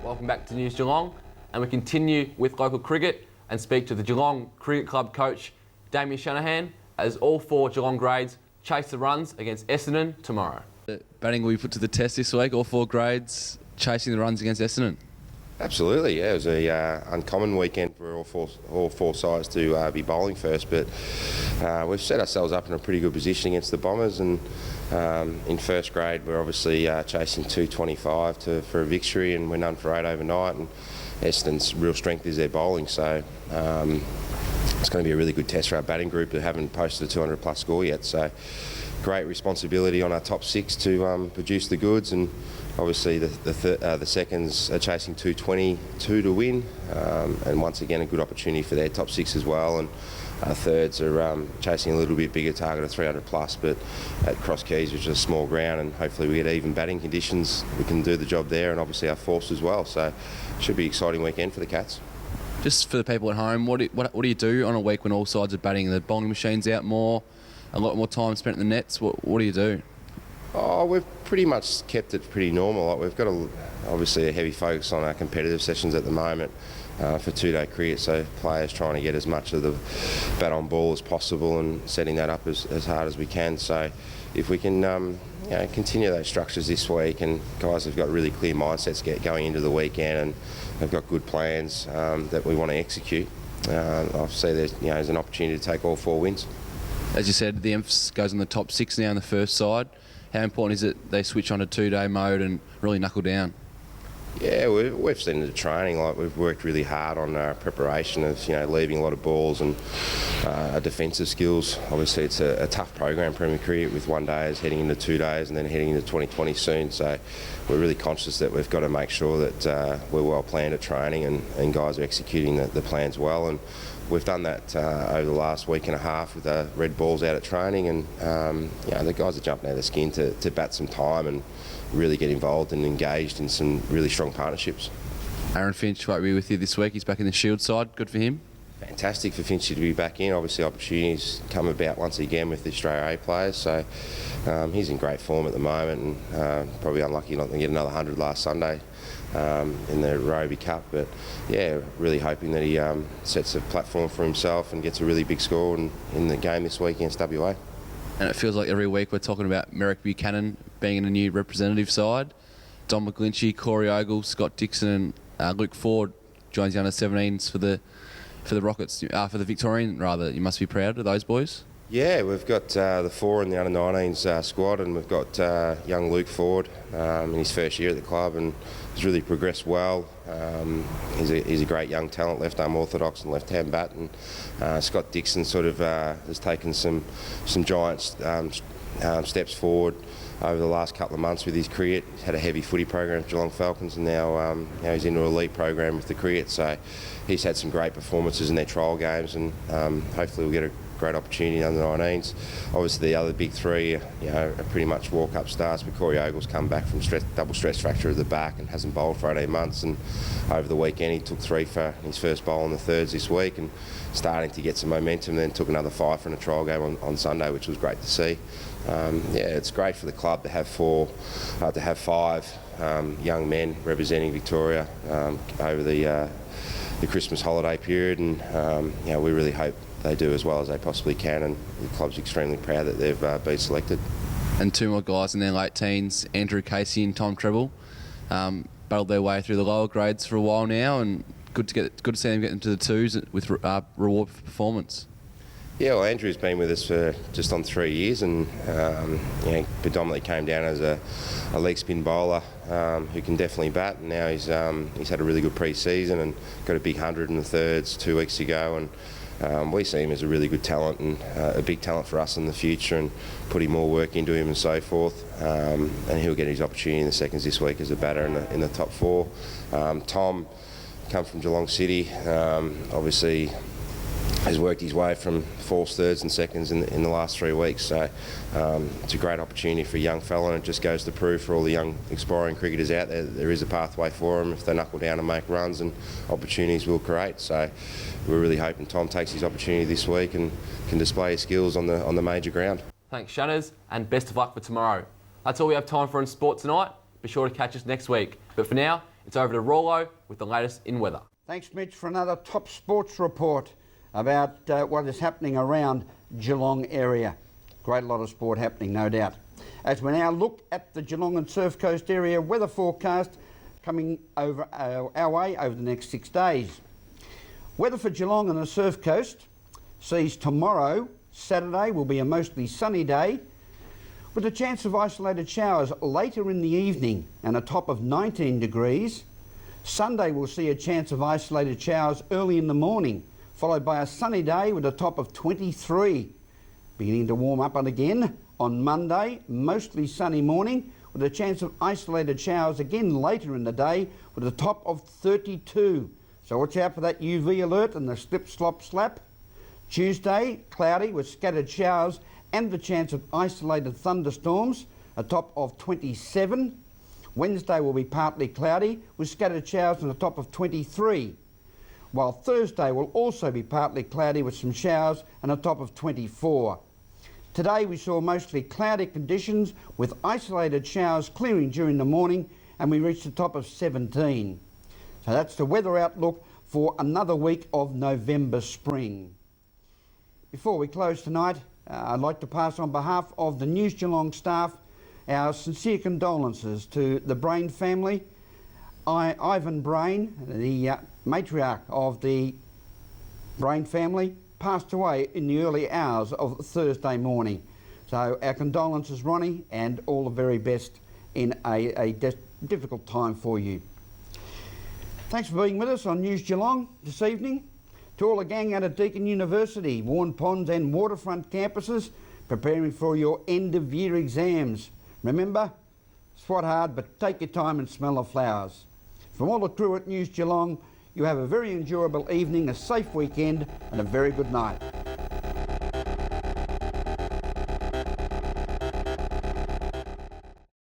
Welcome back to News Geelong, and we continue with local cricket and speak to the Geelong Cricket Club coach, Damien Shanahan, as all 4 Geelong grades chase the runs against Essendon tomorrow. The batting will be put to the test this week, all 4 grades chasing the runs against Essendon. Absolutely, yeah. It was a uncommon weekend for all four sides to be bowling first, but we've set ourselves up in a pretty good position against the Bombers, and in first grade we're obviously chasing 225 for a victory, and we're none for 8 overnight, and Essendon's real strength is their bowling, so it's going to be a really good test for our batting group who haven't posted a 200 plus score yet, so great responsibility on our top 6 to produce the goods, and obviously the seconds are chasing 222 to win, and once again a good opportunity for their top 6 as well, and our thirds are chasing a little bit bigger target of 300 plus, but at Cross Keys, which is a small ground, and hopefully we get even batting conditions, we can do the job there, and obviously our force as well, so it should be an exciting weekend for the Cats. Just for the people at home, what do you do on a week when all sides are batting? The bowling machine's out more, a lot more time spent in the nets. What do you do? Oh, we've pretty much kept it pretty normal. Like, we've got obviously a heavy focus on our competitive sessions at the moment for 2-day cricket, so players trying to get as much of the bat on ball as possible and setting that up as hard as we can. So if we can continue those structures this week, and guys have got really clear mindsets going into the weekend, and they've got good plans that we want to execute, I see there's an opportunity to take all 4 wins. As you said, the emphasis goes on the top 6 now on the first side. How important is it they switch on a 2-day mode and really knuckle down? Yeah, we've seen the training, like we've worked really hard on our preparation of leaving a lot of balls and our defensive skills. Obviously it's a tough program, Premier Cricket, with 1 day is heading into 2 days and then heading into 2020 soon, so we're really conscious that we've got to make sure that we're well planned at training, and guys are executing the plans well, and we've done that over the last week and a half with red balls out at training, and the guys are jumping out of their skin to bat some time and really get involved and engaged in some really strong partnerships. Aaron Finch won't be with you this week. He's back in the Shield side. Good for him. Fantastic for Finch to be back in. Obviously opportunities come about once again with the Australia A players, so he's in great form at the moment, and probably unlucky not to get another 100 last Sunday in the Roby Cup, but yeah, really hoping that he sets a platform for himself and gets a really big score in the game this week against WA. And it feels like every week we're talking about Merrick Buchanan being in a new representative side. Don McGlinchey, Corey Ogle, Scott Dixon, and Luke Ford joins the under-17s for the Rockets, for the Victorian rather. You must be proud of those boys. Yeah, we've got the 4 in the under-19s squad, and we've got young Luke Ford in his first year at the club, and he's really progressed well. He's a great young talent, left-arm orthodox and left-hand bat, and Scott Dixon sort of has taken some giant steps forward over the last couple of months with his cricket. He's had a heavy footy program with Geelong Falcons, and now he's into an elite program with the cricket, so he's had some great performances in their trial games, and hopefully we'll get a great opportunity under 19s. Obviously the other big 3 are pretty much walk-up stars, but Corey Ogle's come back from double stress fracture of the back and hasn't bowled for 18 months, and over the weekend he took 3 for his first bowl in the thirds this week, and starting to get some momentum, then took another 5 for a trial game on Sunday, which was great to see. It's great for the club to have 5 young men representing Victoria over the Christmas holiday period, and we really hope they do as well as they possibly can, and the club's extremely proud that they've been selected. And 2 more guys in their late teens, Andrew Casey and Tom Treble, battled their way through the lower grades for a while now, and good to see them get into the 2s with reward for performance. Yeah, well, Andrew's been with us for just on 3 years, and predominantly came down as a leg spin bowler who can definitely bat, and now he's had a really good pre-season and got a big 100 in the thirds 2 weeks ago, and we see him as a really good talent, and a big talent for us in the future, and putting more work into him and so forth, and he'll get his opportunity in the seconds this week as a batter in the top 4. Tom comes from Geelong City, obviously has worked his way from 4s, 3rds and seconds in the last 3 weeks, so it's a great opportunity for a young fella, and it just goes to prove for all the young aspiring cricketers out there that there is a pathway for them if they knuckle down and make runs, and opportunities will create. So we're really hoping Tom takes his opportunity this week and can display his skills on the major ground. Thanks Shanners, and best of luck for tomorrow. That's all we have time for in sport tonight. Be sure to catch us next week. But for now, it's over to Rollo with the latest in weather. Thanks, Mitch, for another top sports report about what is happening around Geelong area. Great lot of sport happening, no doubt. As we now look at the Geelong and Surf Coast area weather forecast coming over our way over the next 6 days. Weather for Geelong and the Surf Coast sees tomorrow, Saturday, will be a mostly sunny day with a chance of isolated showers later in the evening and a top of 19 degrees. Sunday will see a chance of isolated showers early in the morning, followed by a sunny day with a top of 23. Beginning to warm up again on Monday, mostly sunny morning with a chance of isolated showers again later in the day with a top of 32. So watch out for that UV alert and the slip, slop, slap. Tuesday, cloudy with scattered showers and the chance of isolated thunderstorms, a top of 27. Wednesday will be partly cloudy with scattered showers and a top of 23. While Thursday will also be partly cloudy with some showers and a top of 24. Today we saw mostly cloudy conditions with isolated showers clearing during the morning and we reached a top of 17. So that's the weather outlook for another week of November spring. Before we close tonight, I'd like to pass on behalf of the News Geelong staff our sincere condolences to the Brain family. Ivan Brain, the matriarch of the Brain family, passed away in the early hours of Thursday morning. So our condolences, Ronnie, and all the very best in a difficult time for you. Thanks for being with us on News Geelong this evening. To all the gang out of Deakin University, Warren Ponds and Waterfront campuses preparing for your end-of-year exams. Remember, swat hard, but take your time and smell the flowers. From all the crew at News Geelong, you have a very enjoyable evening, a safe weekend, and a very good night.